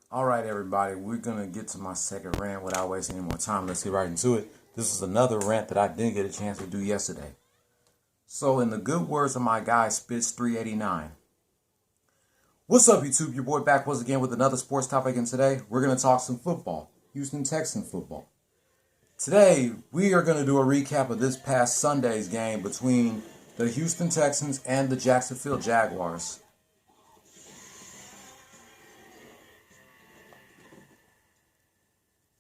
All right, everybody, we're going to get to my second rant without wasting any more time. Let's get right into it. This is another rant that I didn't get a chance to do yesterday. So, in the good words of my guy, Spitz 389. What's up, YouTube? Your boy back once again with another sports topic, and today we're going to talk some football. Houston Texans football. Today, we are going to do a recap of this past Sunday's game between the Houston Texans and the Jacksonville Jaguars.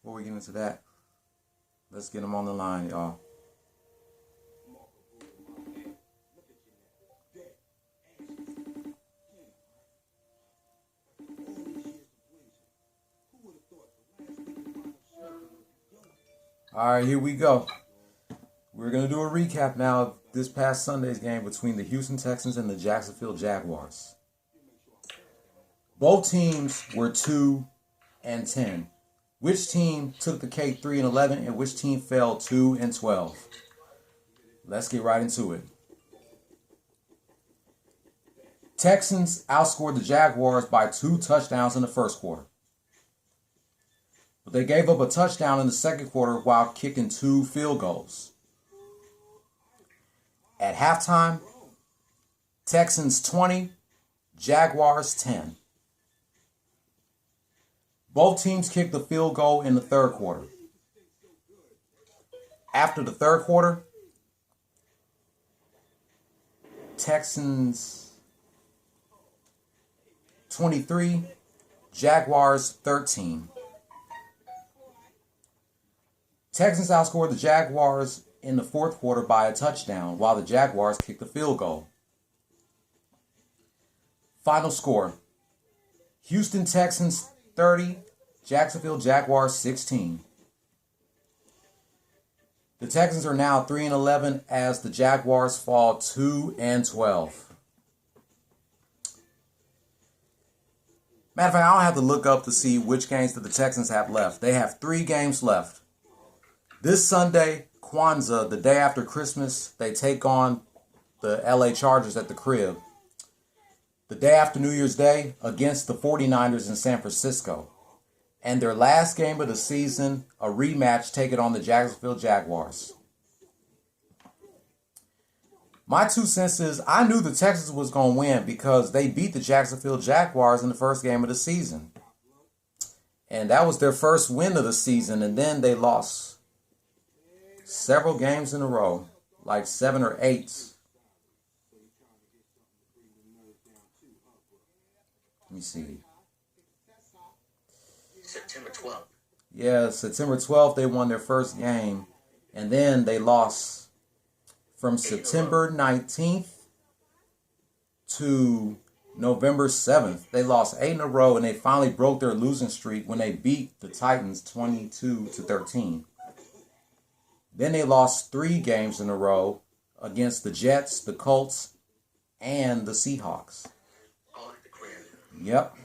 Before we get into that, let's get them on the line, y'all. All right, here we go. We're going to do a recap now of this past Sunday's game between the Houston Texans and the Jacksonville Jaguars. Both teams were 2-10. Which team took the cake 3-11 and which team fell 2-12? Let's get right into it. Texans outscored the Jaguars by 2 touchdowns in the first quarter. But they gave up a touchdown in the second quarter while kicking 2 field goals. At halftime, Texans 20, Jaguars 10. Both teams kicked the field goal in the third quarter. After the third quarter, Texans 23, Jaguars 13. Texans outscored the Jaguars in the fourth quarter by a touchdown, while the Jaguars kicked the field goal. Final score: Houston Texans 30, Jacksonville Jaguars 16. The Texans are now 3-11 as the Jaguars fall 2-12. Matter of fact, I don't have to look up to see which games that the Texans have left. They have 3 games left. This Sunday, Kwanzaa, the day after Christmas, they take on the LA Chargers at the crib. The day after New Year's Day, against the 49ers in San Francisco. And their last game of the season, a rematch, taking on the Jacksonville Jaguars. My 2 cents is, I knew the Texans was going to win because they beat the Jacksonville Jaguars in the first game of the season. And that was their first win of the season, and then they lost several games in a row, like 7 or 8. Let me see. September 12th. Yeah, September 12th, they won their first game. And then they lost from September 19th to November 7th. They lost 8 in a row, and they finally broke their losing streak when they beat the Titans 22-13. Then they lost 3 games in a row against the Jets, the Colts, and the Seahawks. All at the crib. Yep.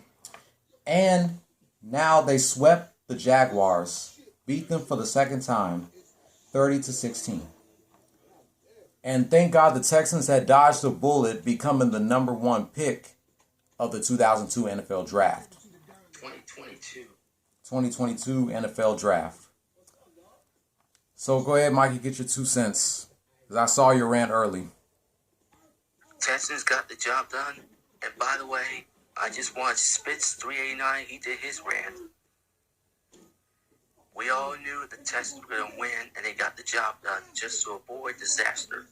And now they swept the Jaguars, beat them for the second time, 30-16. And thank God the Texans had dodged a bullet, becoming the number 1 pick of the 2002 NFL Draft. 2022 NFL Draft. So go ahead, Mikey, get your 2 cents. Because I saw your rant early. Texans got the job done. And by the way, I just watched Spitz 389. He did his rant. We all knew the Texans were going to win, and they got the job done just to avoid disaster.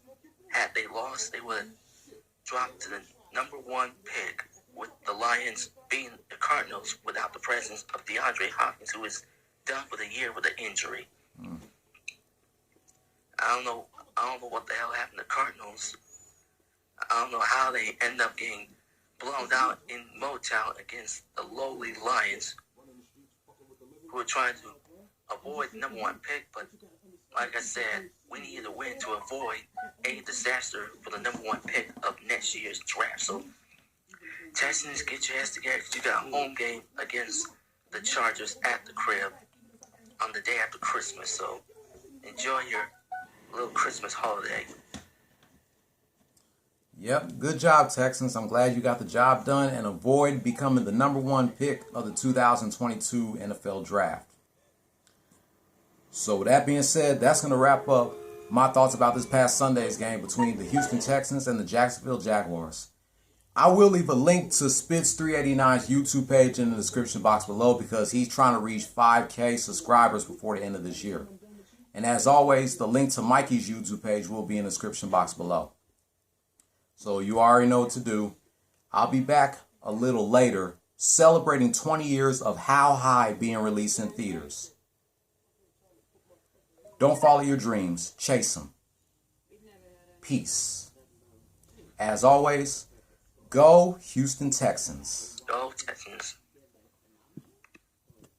Had they lost, they would have dropped to the number 1 pick, with the Lions being the Cardinals without the presence of DeAndre Hopkins, who is done for the year with an injury. I don't know what the hell happened to Cardinals. I don't know how they end up getting blown out in Motown against the lowly Lions, who are trying to avoid the number 1 pick. But like I said, we needed a win to avoid a disaster for the number 1 pick of next year's draft. So Texans, get your ass together, because you got a home game against the Chargers at the crib on the day after Christmas. So enjoy your little Christmas holiday. Yep, good job, Texans. I'm glad you got the job done and avoid becoming the #1 pick of the 2022 NFL Draft. So with that being said, that's going to wrap up my thoughts about this past Sunday's game between the Houston Texans and the Jacksonville Jaguars. I will leave a link to Spitz 389's YouTube page in the description box below because he's trying to reach 5K subscribers before the end of this year. And as always, the link to Mikey's YouTube page will be in the description box below. So you already know what to do. I'll be back a little later celebrating 20 years of How High being released in theaters. Don't follow your dreams. Chase them. Peace. As always, go Houston Texans. Go Texans.